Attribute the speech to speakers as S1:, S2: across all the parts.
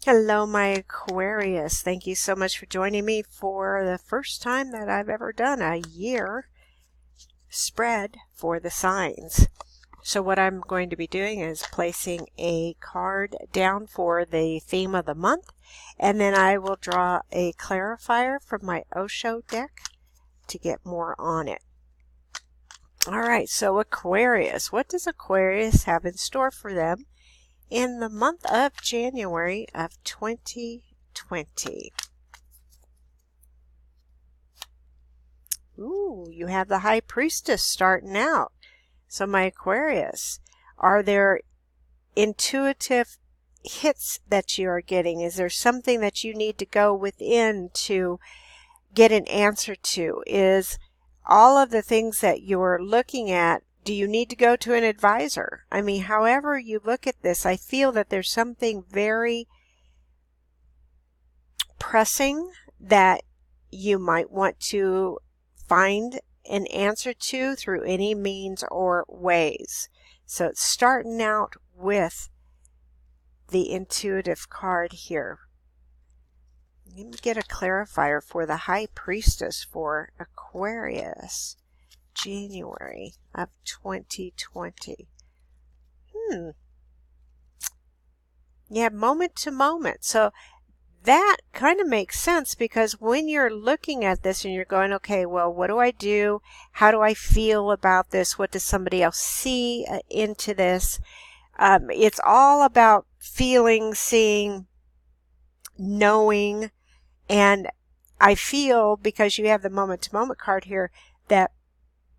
S1: Hello, my Aquarius. Thank you so much for joining me for the first time that I've ever done a year spread for the signs. So what I'm going to be doing is placing a card down for the theme of the month, and then I will draw a clarifier from my Osho deck to get more on it. All right, so Aquarius. What does Aquarius have in store for them in the month of January of 2020? Ooh, you have the High Priestess starting out. So my Aquarius, are there intuitive hits that you are getting? Is there something that you need to go within to get an answer to? Is all of the things that you're looking at, do you need to go to an advisor? I mean, however you look at this, I feel that there's something very pressing that you might want to find an answer to through any means or ways. So it's starting out with the intuitive card here. Let me get a clarifier for the High Priestess for Aquarius, January of 2020. Yeah, moment to moment. So that kind of makes sense, because when you're looking at this and you're going, okay, well, what do I do? How do I feel about this? What does somebody else see into this? It's all about feeling, seeing, knowing. And I feel, because you have the moment-to-moment card here, that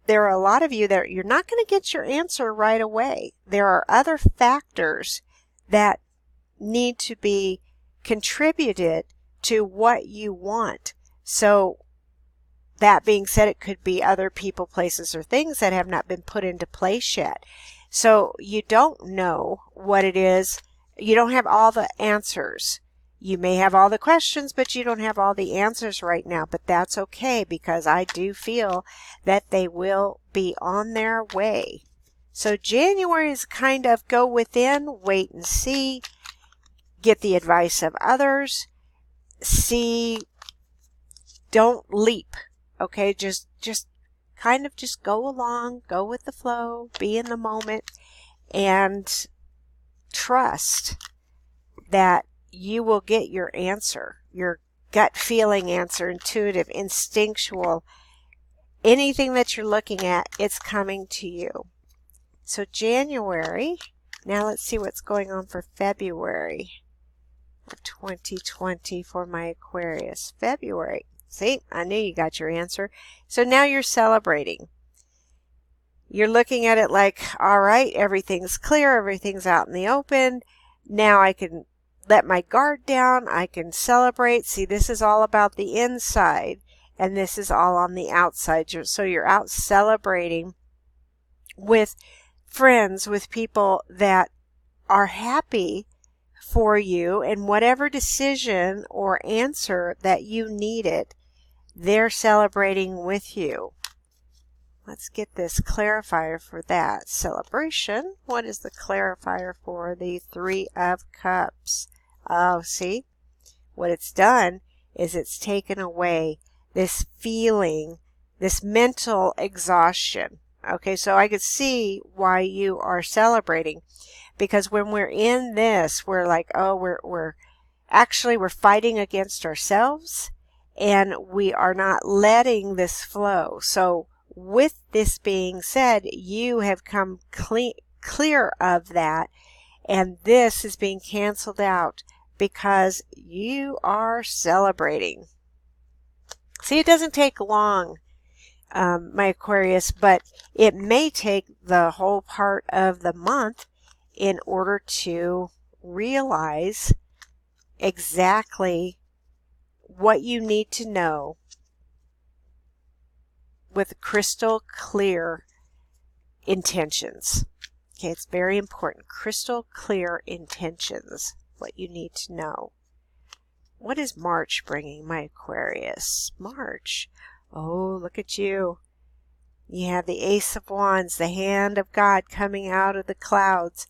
S1: there are a lot of you that you're not going to get your answer right away. There are other factors that need to be contributed to what you want. So that being said, it could be other people, places, or things that have not been put into place yet. So you don't know what it is. You don't have all the answers. You may have all the questions, but you don't have all the answers right now. But that's okay, because I do feel that they will be on their way. So January is kind of go within, wait and see, get the advice of others, see, don't leap. Okay, just kind of just go along, go with the flow, be in the moment, and trust that you will get your answer, your gut feeling answer, intuitive, instinctual, anything that you're looking at, it's coming to you. So January, now let's see what's going on for February of 2020 for my Aquarius. February. See, I knew you got your answer. So now you're celebrating. You're looking at it like, all right, everything's clear, everything's out in the open. Now I can let my guard down. I can celebrate. See, this is all about the inside, and this is all on the outside. So you're out celebrating with friends, with people that are happy for you, and whatever decision or answer that you needed, they're celebrating with you. Let's get this clarifier for that celebration. What is the clarifier for the Three of Cups? Oh, see? What it's done is it's taken away this feeling, this mental exhaustion. Okay, so I could see why you are celebrating. Because when we're in this, we're like, oh, we're fighting against ourselves, and we are not letting this flow. So with this being said, you have come clear of that, and this is being canceled out because you are celebrating. See, it doesn't take long, my Aquarius, but it may take the whole part of the month in order to realize exactly what you need to know with crystal clear intentions. Okay, it's very important. Crystal clear intentions, what you need to know. What is March bringing, my Aquarius? March. Oh, look at you. You have the Ace of Wands, the hand of God coming out of the clouds.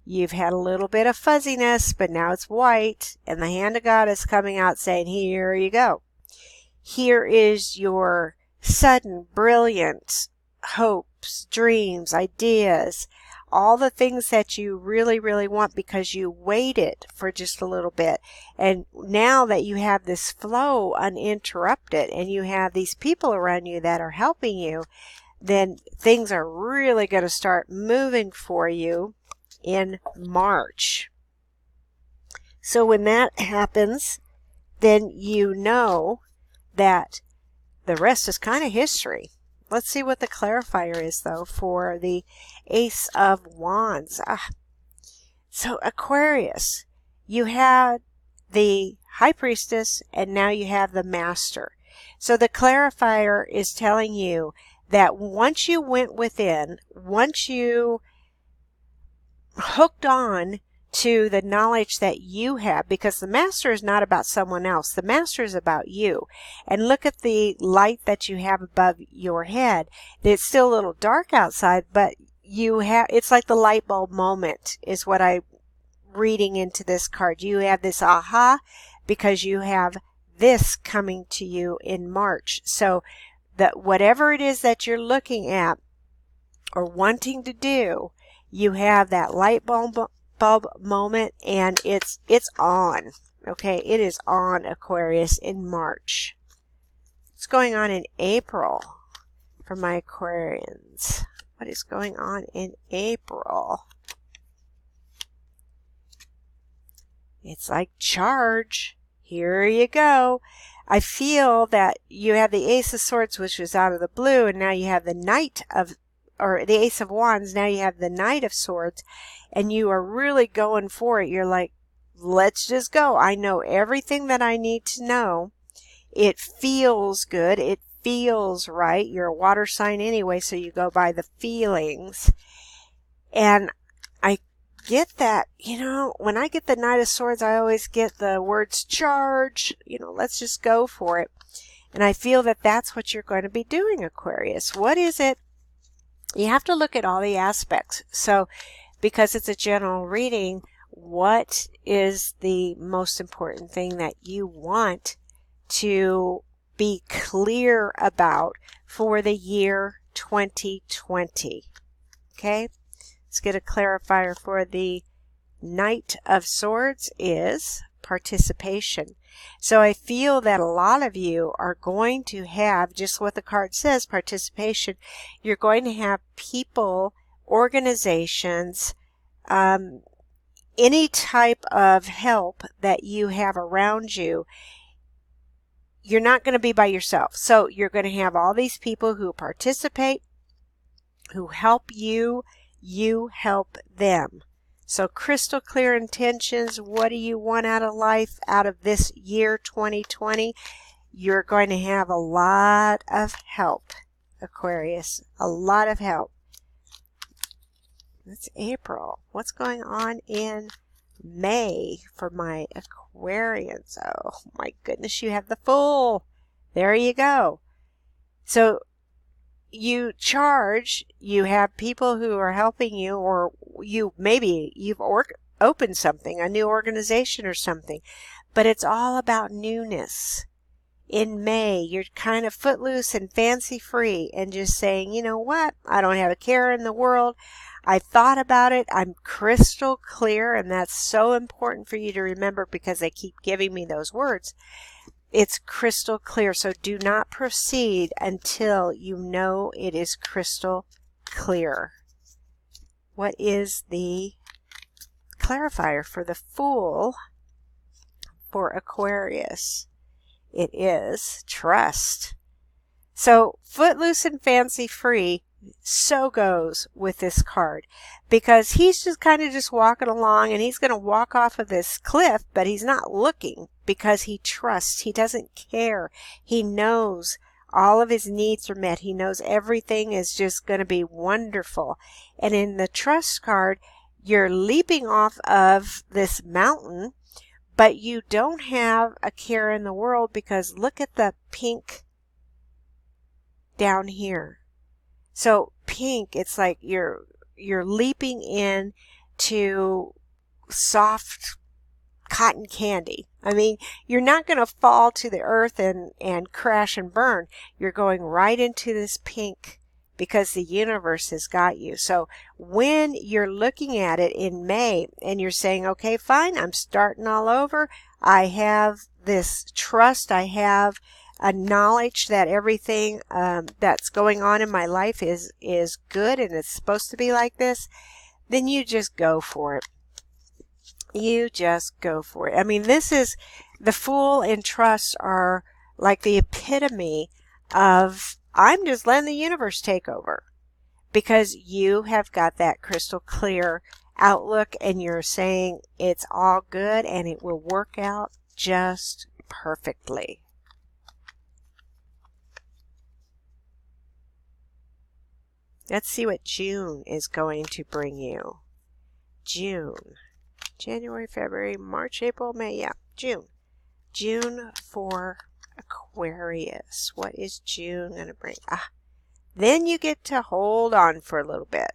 S1: You've had a little bit of fuzziness, but now it's white, and the hand of God is coming out saying, here you go. Here is your sudden, brilliant hopes, dreams, ideas, all the things that you really, really want because you waited for just a little bit. And now that you have this flow uninterrupted and you have these people around you that are helping you, then things are really going to start moving for you in March. So when that happens, then you know that the rest is kind of history. Let's see what the clarifier is, though, for the Ace of Wands. So Aquarius, you had the High Priestess, and now you have the Master. So the clarifier is telling you that once you went within, once you hooked on to the knowledge that you have, because the Master is not about someone else. The Master is about you. And look at the light that you have above your head. It's still a little dark outside, but you have, it's like the light bulb moment is what I'm reading into this card. You have this aha because you have this coming to you in March. So that whatever it is that you're looking at or wanting to do, you have that light bulb moment, and it's on. Okay, it is on, Aquarius, in March. What's going on in April for my Aquarians? What is going on in April? It's like charge. Here you go. I feel that you have the Ace of Swords, which was out of the blue, and now you have the Knight of, or the Ace of Wands, now you have the Knight of Swords, and you are really going for it. You're like, let's just go. I know everything that I need to know. It feels good. It feels right. You're a water sign anyway, so you go by the feelings. And I get that, when I get the Knight of Swords, I always get the words charge, let's just go for it. And I feel that that's what you're going to be doing, Aquarius. What is it? You have to look at all the aspects. So, because it's a general reading, what is the most important thing that you want to be clear about for the year 2020? Okay, let's get a clarifier for the Knight of Swords is participation. So I feel that a lot of you are going to have just what the card says, participation. You're going to have people, organizations, any type of help that you have around you. You're not going to be by yourself. So you're going to have all these people who participate, who help you, you help them. So crystal clear intentions. What do you want out of life, out of this year 2020? You're going to have a lot of help, Aquarius. A lot of help. That's April. What's going on in May for my Aquarians? Oh my goodness, you have the Fool. There you go. So you charge, you have people who are helping you, or you've opened something, a new organization or something, but it's all about newness. In May, you're kind of footloose and fancy free and just saying, you know what? I don't have a care in the world. I thought about it. I'm crystal clear, and that's so important for you to remember because they keep giving me those words. It's crystal clear, so do not proceed until you know it is crystal clear. What is the clarifier for the Fool for Aquarius? It is trust. So footloose and fancy free so goes with this card, because he's just kind of just walking along, and he's going to walk off of this cliff, but he's not looking because he trusts. He doesn't care. He knows all of his needs are met. He knows everything is just going to be wonderful. And in the trust card, you're leaping off of this mountain, but you don't have a care in the world, because look at the pink down here. So pink, it's like you're leaping in to soft cotton candy. I mean, you're not going to fall to the earth and crash and burn. You're going right into this pink because the universe has got you. So when you're looking at it in May and you're saying, okay, fine, I'm starting all over. I have this trust. I have a knowledge that everything that's going on in my life is good and it's supposed to be like this. Then you just go for it. You just go for it. I mean, this is the Fool and Trust are like the epitome of I'm just letting the universe take over, because you have got that crystal clear outlook and you're saying it's all good and it will work out just perfectly. Let's see what June is going to bring you. June. January, February, March, April, May. Yeah, June. June for Aquarius. What is June going to bring? Then you get to hold on for a little bit.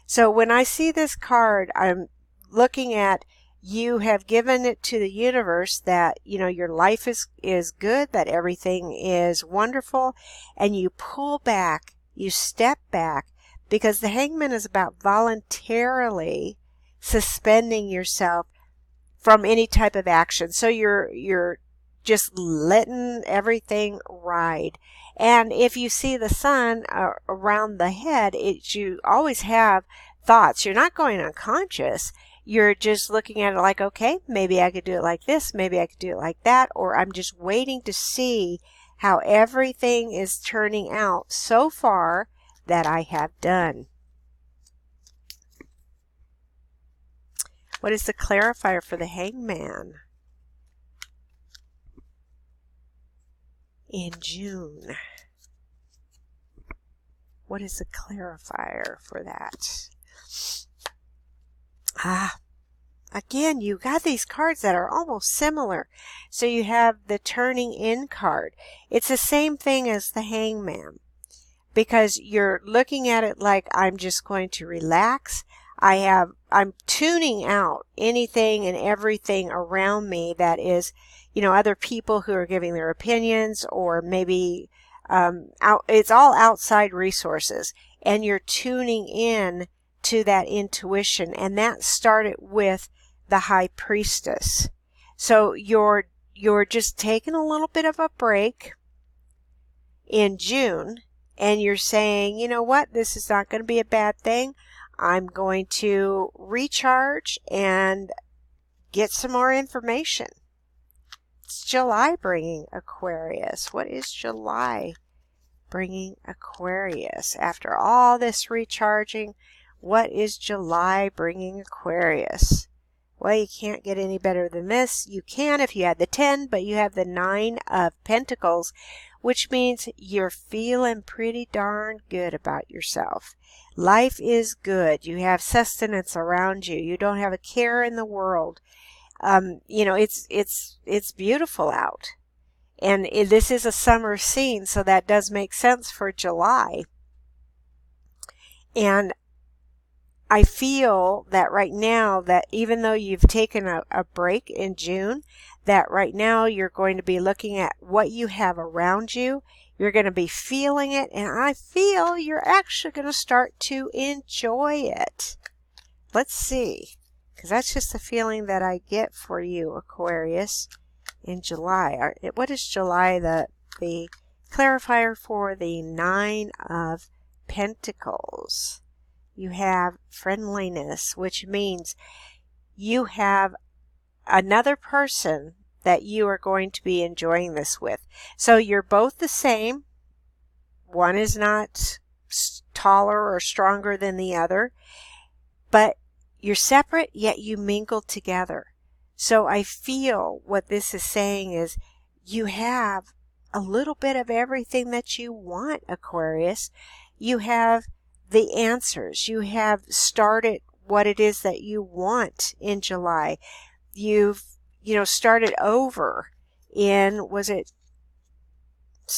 S1: So when I see this card, I'm looking at you have given it to the universe that, you know, your life is good, that everything is wonderful, and you pull back, you step back, because the Hangman is about voluntarily suspending yourself from any type of action. So you're just letting everything ride. And if you see the sun around the head, you always have thoughts. You're not going unconscious. You're just looking at it like, okay, maybe I could do it like this, maybe I could do it like that, or I'm just waiting to see how everything is turning out so far that I have done. What is the clarifier for the Hangman in June? What is the clarifier for that? Again, you got these cards that are almost similar. So you have the turning in card. It's the same thing as the Hangman, because you're looking at it like I'm just going to relax. I'm tuning out anything and everything around me that is, you know, other people who are giving their opinions, or maybe it's all outside resources, and you're tuning in to that intuition, and that started with the High Priestess. So you're just taking a little bit of a break in June, and you're saying, you know what, this is not going to be a bad thing. I'm going to recharge and get some more information. It's July bringing Aquarius. What is July bringing Aquarius? After all this recharging, what is July bringing Aquarius? Well, you can't get any better than this. You can if you had the 10, but you have the 9 of Pentacles, which means you're feeling pretty darn good about yourself. Life is good. You have sustenance around you. You don't have a care in the world. You know, it's beautiful out. And this is a summer scene, so that does make sense for July. And I feel that right now, that even though you've taken a break in June, that right now you're going to be looking at what you have around you. You're going to be feeling it, and I feel you're actually going to start to enjoy it. Let's see, because that's just the feeling that I get for you, Aquarius, in July. What is July? The clarifier for the 9 of Pentacles. You have friendliness, which means you have another person that you are going to be enjoying this with. So you're both the same. One is not taller or stronger than the other, but you're separate, yet you mingle together. So I feel what this is saying is you have a little bit of everything that you want, Aquarius. You have the answers. You have started what it is that you want in July. You've, started over in,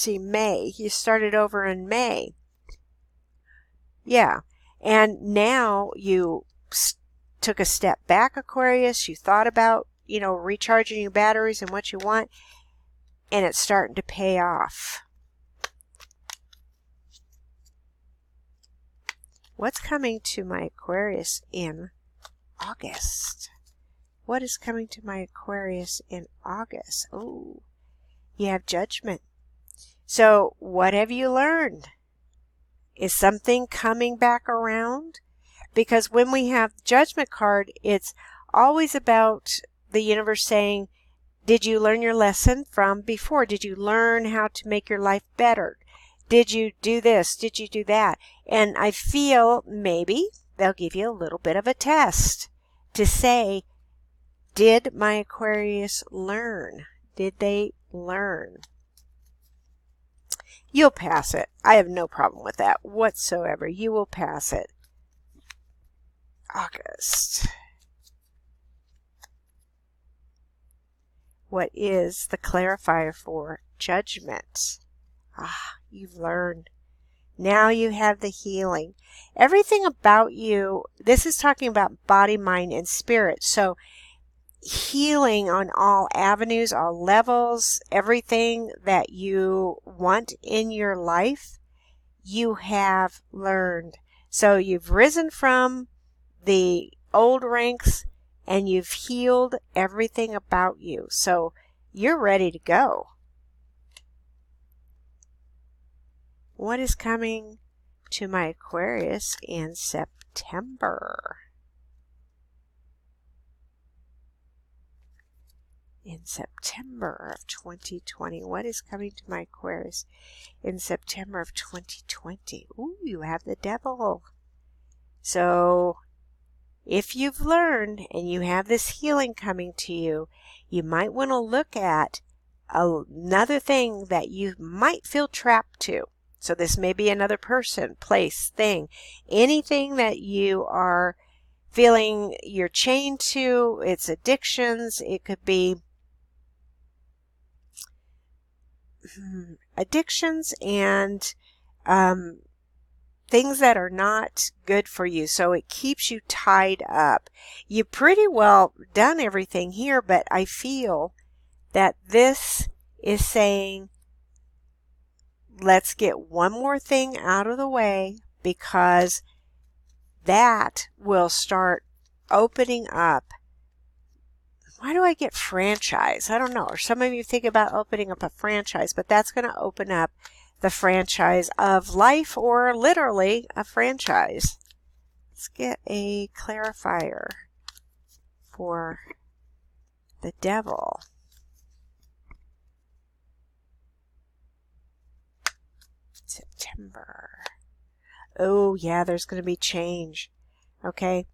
S1: May. You started over in May. Yeah. And now you took a step back, Aquarius. You thought about, recharging your batteries and what you want, and it's starting to pay off. What's coming to my Aquarius in August? What is coming to my Aquarius in August? Oh, you have Judgment. So what have you learned? Is something coming back around? Because when we have the Judgment card, it's always about the universe saying, did you learn your lesson from before? Did you learn how to make your life better? Did you do this? Did you do that? And I feel maybe they'll give you a little bit of a test to say, did my Aquarius learn? Did they learn? You'll pass it. I have no problem with that whatsoever. You will pass it. August. What is the clarifier for Judgment? You've learned. Now you have the healing. Everything about you, this is talking about body, mind, and spirit. So healing on all avenues, all levels, everything that you want in your life, you have learned. So you've risen from the old ranks and you've healed everything about you. So you're ready to go. What is coming to my Aquarius in September? In September of 2020, what is coming to my Aquarius in September of 2020? Ooh, you have the Devil. So if you've learned and you have this healing coming to you, you might want to look at another thing that you might feel trapped to. So this may be another person, place, thing, anything that you are feeling you're chained to. It's addictions. It could be addictions and things that are not good for you. So it keeps you tied up. You pretty well done everything here, but I feel that this is saying, let's get one more thing out of the way, because that will start opening up. Why do I get franchise? I don't know. Or some of you think about opening up a franchise, but that's going to open up the franchise of life, or literally a franchise. Let's get a clarifier for the Devil. September. Oh, yeah, there's going to be change. Okay?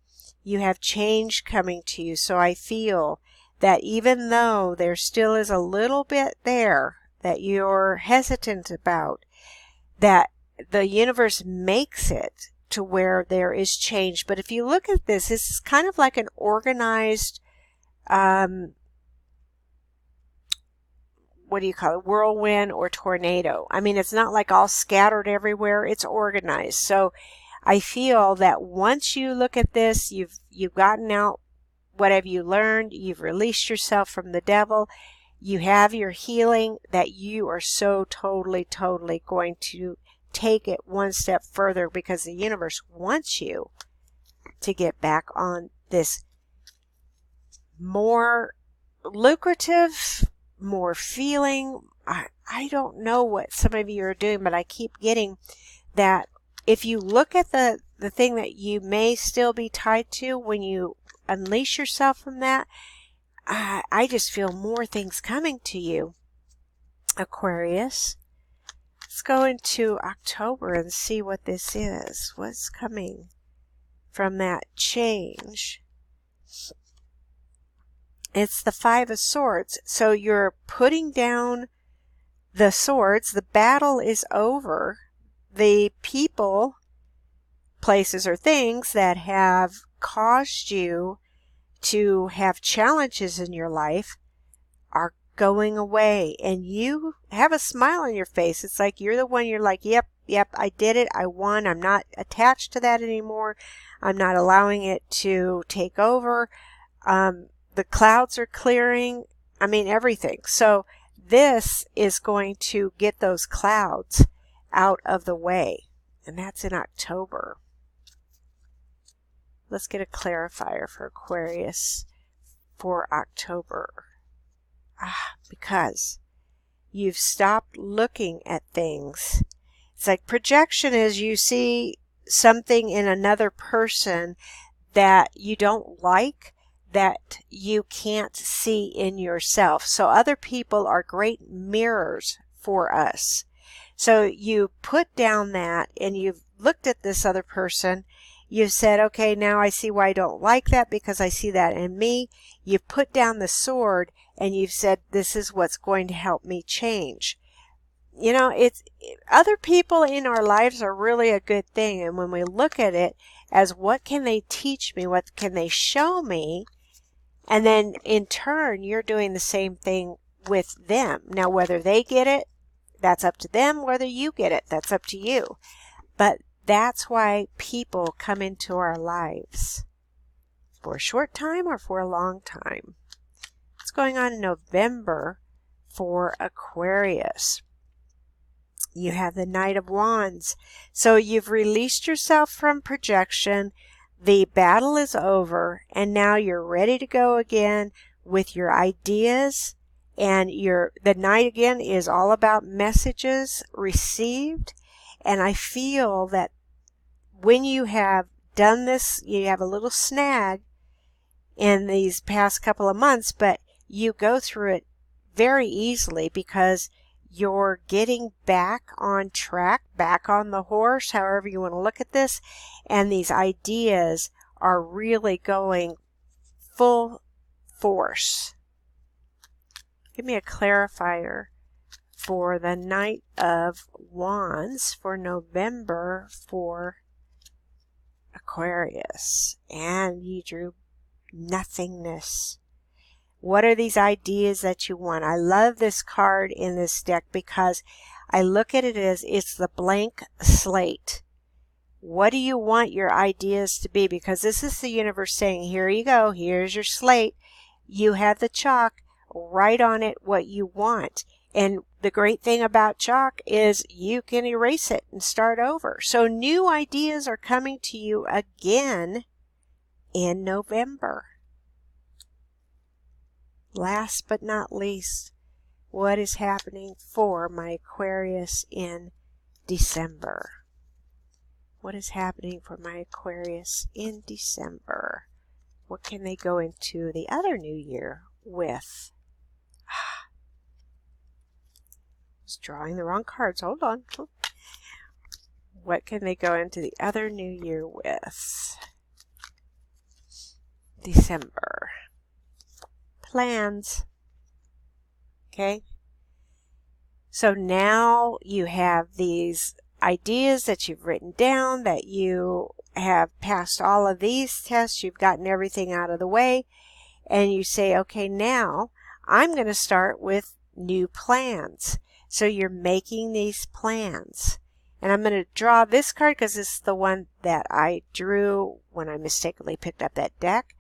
S1: You have change coming to you. So I feel that even though there still is a little bit there that you're hesitant about, that the universe makes it to where there is change. But if you look at this, this is kind of like an organized, what do you call it, whirlwind or tornado. I mean, it's not like all scattered everywhere. It's organized. So I feel that once you look at this, you've gotten out whatever you learned. You've released yourself from the Devil. You have your healing, that you are so totally going to take it one step further, because the universe wants you to get back on this more lucrative, more feeling. I don't know what some of you are doing, but I keep getting that if you look at the thing that you may still be tied to, when you unleash yourself from that, I just feel more things coming to you, Aquarius. Let's go into October and see what this is. What's coming from that change? It's the Five of Swords. So you're putting down the swords. The battle is over. The people, places, or things that have caused you to have challenges in your life are going away, and you have a smile on your face. It's like you're the one, you're like, yep, yep, I did it. I won. I'm not attached to that anymore. I'm not allowing it to take over. The clouds are clearing. I mean, everything. So this is going to get those clouds out of the way. And that's in October. Let's get a clarifier for Aquarius for October. Because you've stopped looking at things. It's like projection is you see something in another person that you don't like, that you can't see in yourself. So other people are great mirrors for us. So you put down that and you've looked at this other person. You've said, okay, now I see why I don't like that because I see that in me. You've put down the sword and you've said, this is what's going to help me change. You know, other people in our lives are really a good thing. And when we look at it as what can they teach me? What can they show me? And then in turn, you're doing the same thing with them. Now, whether they get it, that's up to them. Whether you get it, that's up to you. But that's why people come into our lives for a short time or for a long time. What's going on in November for Aquarius? You have the Knight of Wands. So you've released yourself from projection. The battle is over, and now you're ready to go again with your ideas. And the Knight again is all about messages received. And I feel that when you have done this, you have a little snag in these past couple of months, but you go through it very easily because you're getting back on track, back on the horse, however you want to look at this. And these ideas are really going full force. Give me a clarifier for the Knight of Wands for November for Aquarius. And you drew nothingness. What are these ideas that you want? I love this card in this deck because I look at it as it's the blank slate. What do you want your ideas to be? Because this is the universe saying, here you go. Here's your slate. You have the chalk. Write on it what you want. And the great thing about chalk is you can erase it and start over. So new ideas are coming to you again in November. Last but not least, what is happening for my Aquarius in December? What is happening for my Aquarius in December? What can they go into the other new year with? I was drawing the wrong cards. Hold on. What can they go into the other new year with? December. Plans. Okay. So now you have these ideas that you've written down, that you have passed all of these tests, you've gotten everything out of the way, and you say, okay, now I'm going to start with new plans. So you're making these plans. And I'm going to draw this card because this is the one that I drew when I mistakenly picked up that deck.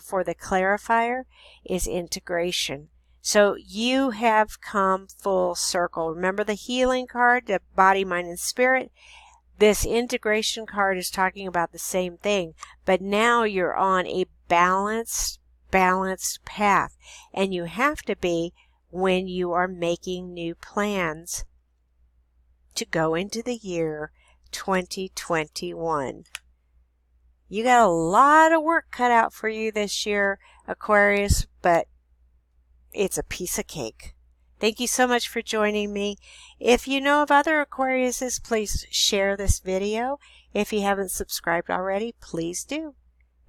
S1: For the clarifier is integration. So you have come full circle. Remember the healing card, the body, mind, and spirit? This integration card is talking about the same thing, but now you're on a balanced path. And you have to be when you are making new plans to go into the year 2021. You got a lot of work cut out for you this year, Aquarius, but it's a piece of cake. Thank you so much for joining me. If you know of other Aquariuses, please share this video. If you haven't subscribed already, please do.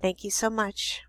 S1: Thank you so much.